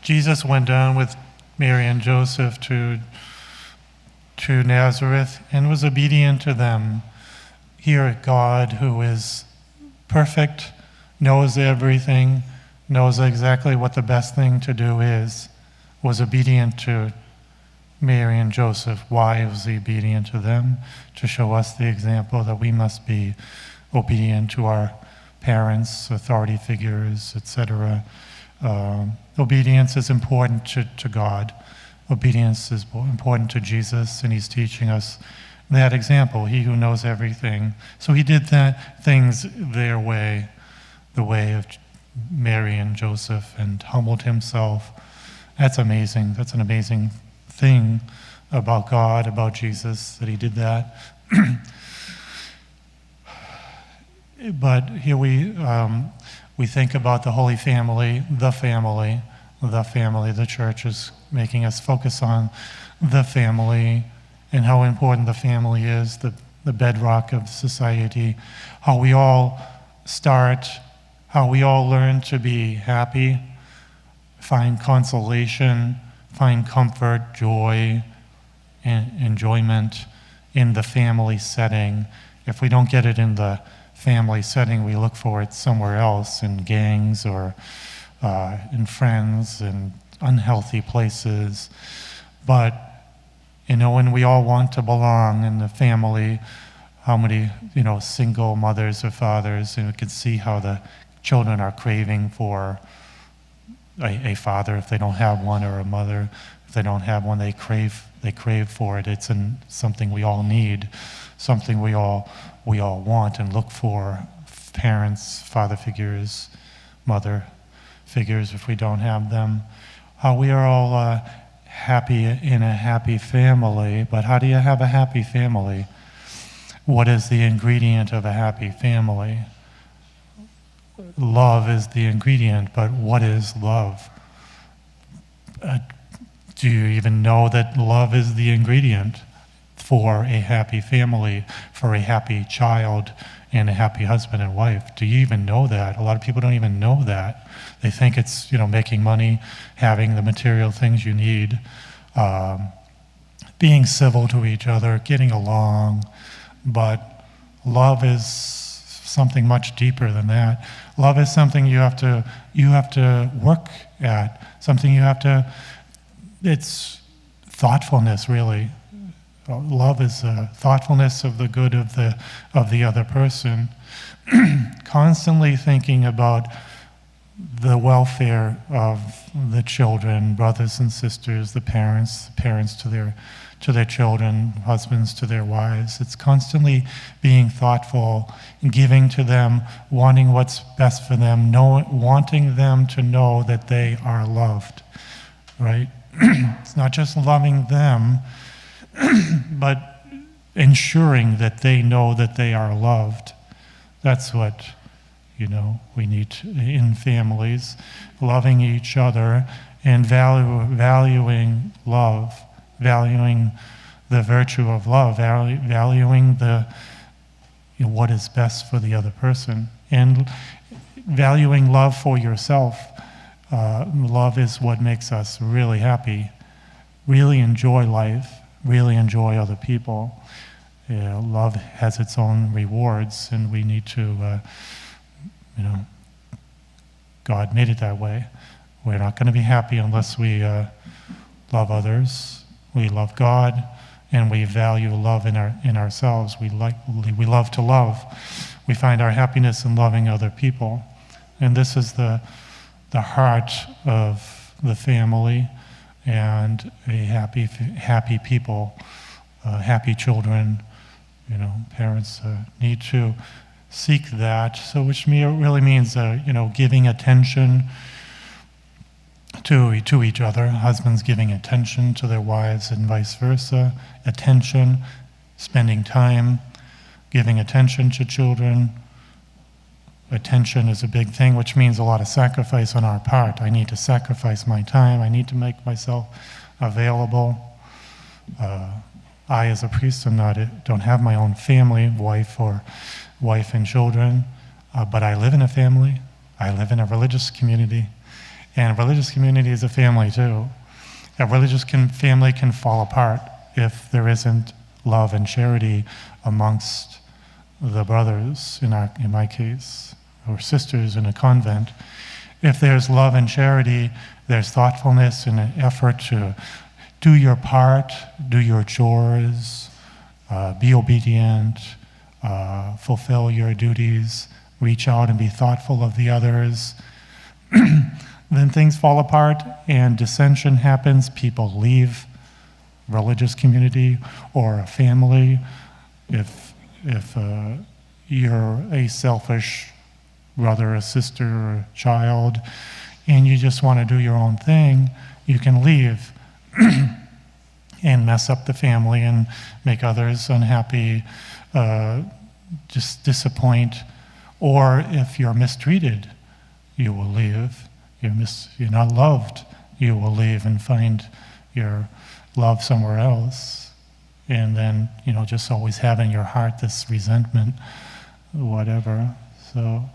Jesus went down with Mary and Joseph to Nazareth and was obedient to them. Here, God, who is perfect, knows everything, knows exactly what the best thing to do is, was obedient to Mary and Joseph. Why was he obedient to them? To show us the example that we must be obedient to our parents, authority figures, etc. Obedience is important to God. Obedience is important to Jesus, and he's teaching us that example, he who knows everything. So he did things their way, the way of Mary and Joseph, and humbled himself. That's amazing. That's an amazing thing about God, about Jesus, that he did that. But here we think about the Holy Family, the family. The church is making us focus on the family and how important the family is, the bedrock of society, how we all start, how we all learn to be happy, find consolation, find comfort, joy, and enjoyment in the family setting. If we don't get it in the family setting, we look for it somewhere else, in gangs or in friends and unhealthy places. But, when we all want to belong in the family, how many, single mothers or fathers, and we can see how the children are craving for a father if they don't have one, or a mother if they don't have one. They crave for it. It's something we all need, something we all want and look for. Parents, father figures, mother figures, if we don't have them. How we are all happy in a happy family. But how do you have a happy family? What is the ingredient of a happy family? Love is the ingredient, but what is love? Do you even know that love is the ingredient for a happy family, for a happy child, and a happy husband and wife? Do you even know that? A lot of people don't even know that. They think it's, making money, having the material things you need, being civil to each other, getting along. But love is something much deeper than that. Love is something you have to work at, something it's thoughtfulness, really. Love is thoughtfulness of the good of the other person. Constantly thinking about the welfare of the children, brothers and sisters, the parents to their children, husbands to their wives. It's constantly being thoughtful, giving to them, wanting what's best for them, wanting them to know that they are loved, right? It's not just loving them, but ensuring that they know that they are loved. That's what, we need in families, loving each other and valuing love, valuing the virtue of love, valuing what is best for the other person, and valuing love for yourself. Love is what makes us really happy, really enjoy life, really enjoy other people. Love has its own rewards, and we need to, God made it that way. We're not going to be happy unless we love others, we love God, and we value love in ourselves. We love to love. We find our happiness in loving other people, and this is the heart of the family, and a happy people, happy children. Parents need to seek that. So, which really means, giving attention to each other. Husbands giving attention to their wives, and vice versa. Attention, spending time, giving attention to children. Attention is a big thing, which means a lot of sacrifice on our part. I need to sacrifice my time. I need to make myself available. I, as a priest, don't have my own family, wife and children, but I live in a family. I live in a religious community, And religious community is a family too. A religious family can fall apart if there isn't love and charity amongst the brothers, in my case, or sisters in a convent. If there's love and charity, there's thoughtfulness and an effort to do your part, do your chores, be obedient, fulfill your duties, reach out and be thoughtful of the others. Then things fall apart and dissension happens. People leave religious community or a family. If you're a selfish brother, a sister, or a child, and you just want to do your own thing, you can leave and mess up the family and make others unhappy, just disappoint. Or if you're mistreated, you will leave. You're not loved, you will leave and find your love somewhere else. And then, just always have in your heart this resentment, whatever. So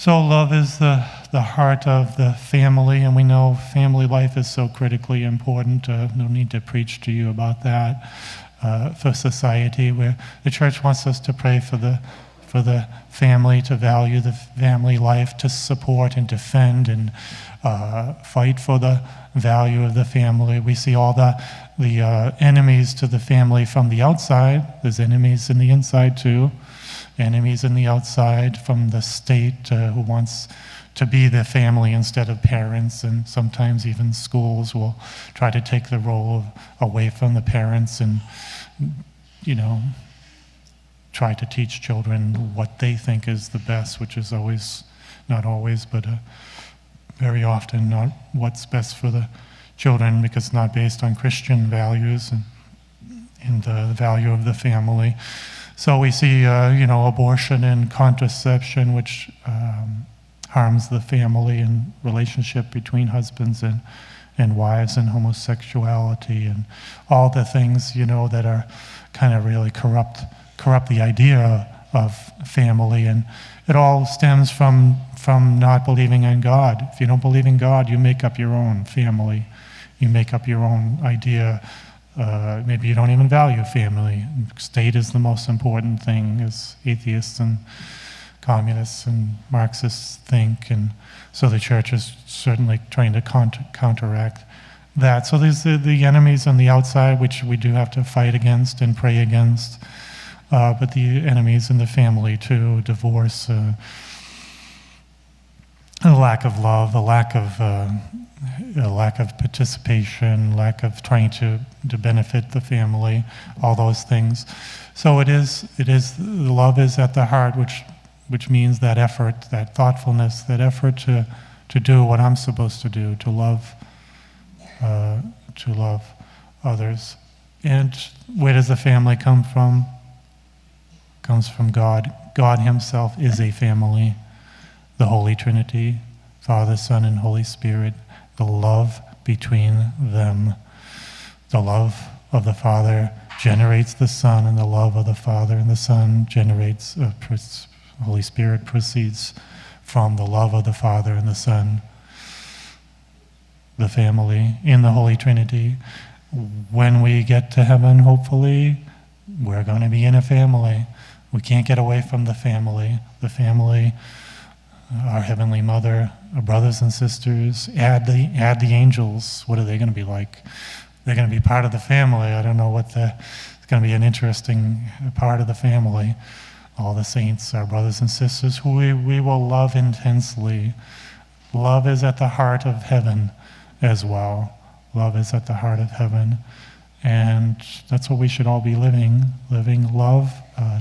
love is the heart of the family, and we know family life is so critically important. No need to preach to you about that. For society, where the church wants us to pray for the family, to value the family life, to support and defend and fight for the value of the family. We see all the enemies to the family from the outside. There's enemies in the inside too. Enemies in the outside from the state who wants to be the family instead of parents, and sometimes even schools will try to take the role away from the parents and, try to teach children what they think is the best, which is always, not always, but very often not what's best for the children, because it's not based on Christian values and the value of the family. So we see, abortion and contraception, which harms the family and relationship between husbands and wives, and homosexuality and all the things, that are kind of really corrupt the idea of family. And it all stems from not believing in God. If you don't believe in God, you make up your own family. You make up your own idea. Maybe you don't even value family. State is the most important thing, as atheists and communists and Marxists think. And so the church is certainly trying to counteract that. So there's the enemies on the outside, which we do have to fight against and pray against. But the enemies in the family too, divorce, a lack of love, a lack of participation, lack of trying to benefit the family, all those things. So it is love is at the heart, which means that effort, that thoughtfulness, that effort to do what I'm supposed to do, to love others. And where does the family come from? Comes from God. God himself is a family. The Holy Trinity, Father, Son, and Holy Spirit, the love between them. The love of the Father generates the Son, and the love of the Father and the Son generates, Holy Spirit proceeds from the love of the Father and the Son. The family in the Holy Trinity. When we get to heaven, hopefully, we're going to be in a family. We can't get away from the family. The family, our Heavenly Mother, our brothers and sisters, add the angels. What are they going to be like? They're going to be part of the family. I don't know it's going to be an interesting part of the family. All the saints, our brothers and sisters, who we will love intensely. Love is at the heart of heaven as well. Love is at the heart of heaven. And that's what we should all be living love,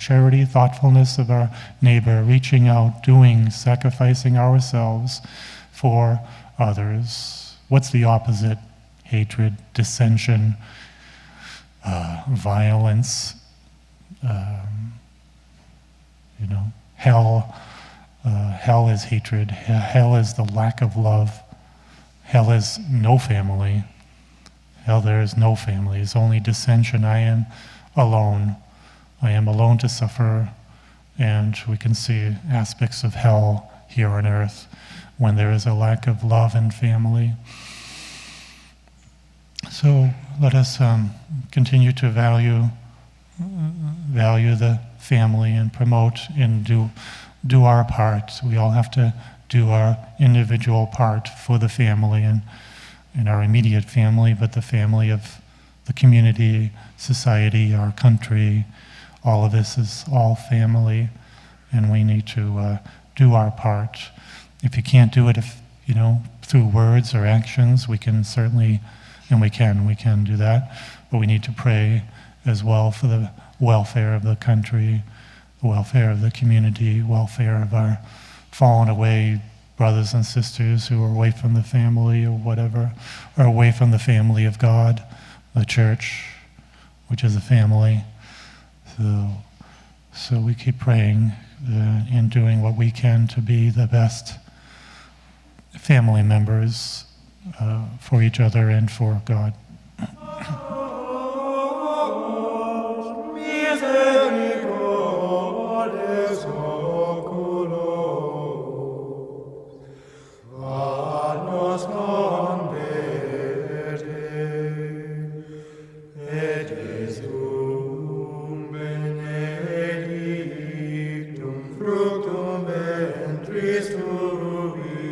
charity, thoughtfulness of our neighbor, reaching out, doing, sacrificing ourselves for others. What's the opposite? Hatred, dissension, violence, hell. Hell is hatred. Hell is the lack of love. Hell is no family. Hell, there is no family. It's only dissension. I am alone. I am alone to suffer. And we can see aspects of hell here on earth when there is a lack of love in family. So let us continue to value the family and promote and do our part. We all have to do our individual part for the family and our immediate family, but the family of the community, society, our country. All of this is all family, and we need to do our part. If you can't do it, through words or actions, we can certainly, and we can do that, but we need to pray as well for the welfare of the country, the welfare of the community, welfare of our fallen away brothers and sisters who are away from the family or whatever, or away from the family of God, the church, which is a family. So we keep praying and doing what we can to be the best family members for each other and for God. Fructum ventris tui,